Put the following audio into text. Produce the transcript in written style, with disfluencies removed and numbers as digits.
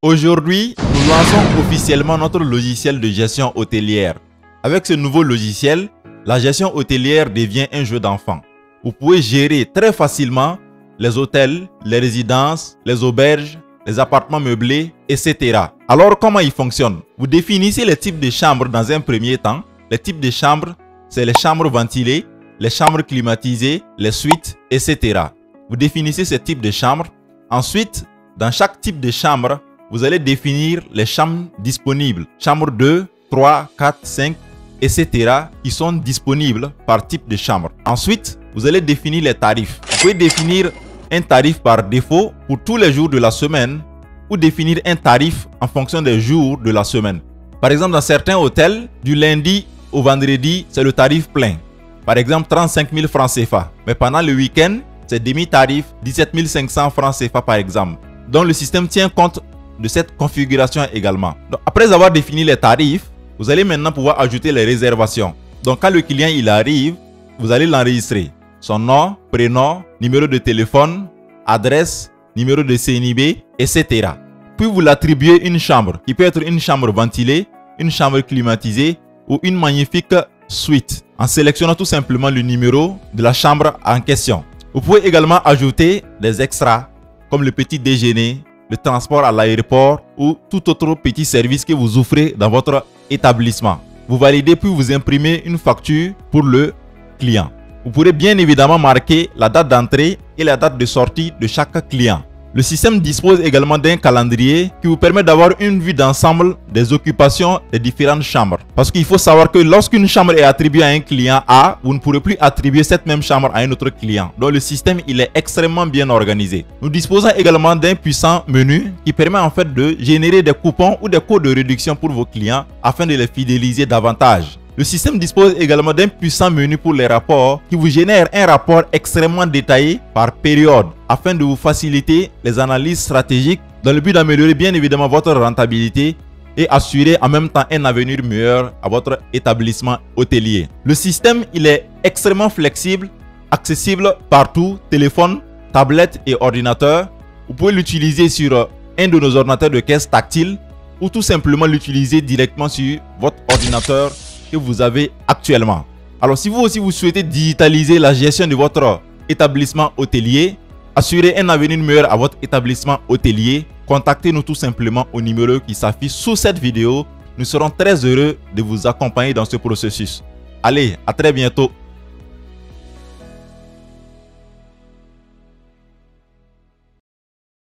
Aujourd'hui, nous lançons officiellement notre logiciel de gestion hôtelière. Avec ce nouveau logiciel, la gestion hôtelière devient un jeu d'enfant. Vous pouvez gérer très facilement les hôtels, les résidences, les auberges, les appartements meublés, etc. Alors comment il fonctionne? Vous définissez les types de chambres dans un premier temps. Les types de chambres, c'est les chambres ventilées, les chambres climatisées, les suites, etc. Vous définissez ces types de chambres. Ensuite, dans chaque type de chambre, vous allez définir les chambres disponibles. Chambre 2, 3, 4, 5, etc. qui sont disponibles par type de chambre. Ensuite, vous allez définir les tarifs. Vous pouvez définir un tarif par défaut pour tous les jours de la semaine ou définir un tarif en fonction des jours de la semaine. Par exemple, dans certains hôtels, du lundi au vendredi, c'est le tarif plein. Par exemple, 35 000 francs CFA. Mais pendant le week-end, c'est demi-tarif, 17 500 francs CFA par exemple. Donc, le système tient compte de cette configuration également. Donc, après avoir défini les tarifs, vous allez maintenant pouvoir ajouter les réservations. Donc, quand le client il arrive, vous allez l'enregistrer. Son nom, prénom, numéro de téléphone, adresse, numéro de CNIB, etc. Puis vous l'attribuez une chambre, qui peut être une chambre ventilée, une chambre climatisée ou une magnifique suite, en sélectionnant tout simplement le numéro de la chambre en question. Vous pouvez également ajouter des extras, comme le petit déjeuner, le transport à l'aéroport ou tout autre petit service que vous offrez dans votre établissement. Vous validez puis vous imprimez une facture pour le client. Vous pourrez bien évidemment marquer la date d'entrée et la date de sortie de chaque client. Le système dispose également d'un calendrier qui vous permet d'avoir une vue d'ensemble des occupations des différentes chambres. Parce qu'il faut savoir que lorsqu'une chambre est attribuée à un client A, vous ne pourrez plus attribuer cette même chambre à un autre client. Donc le système il est extrêmement bien organisé. Nous disposons également d'un puissant menu qui permet en fait de générer des coupons ou des codes de réduction pour vos clients afin de les fidéliser davantage. Le système dispose également d'un puissant menu pour les rapports qui vous génère un rapport extrêmement détaillé par période afin de vous faciliter les analyses stratégiques dans le but d'améliorer bien évidemment votre rentabilité et assurer en même temps un avenir meilleur à votre établissement hôtelier. Le système il est extrêmement flexible, accessible partout, téléphone, tablette et ordinateur. Vous pouvez l'utiliser sur un de nos ordinateurs de caisse tactile ou tout simplement l'utiliser directement sur votre ordinateur que vous avez actuellement. Alors si vous aussi vous souhaitez digitaliser la gestion de votre établissement hôtelier, assurer un avenir meilleur à votre établissement hôtelier, contactez-nous tout simplement au numéro qui s'affiche sous cette vidéo. Nous serons très heureux de vous accompagner dans ce processus. Allez, à très bientôt.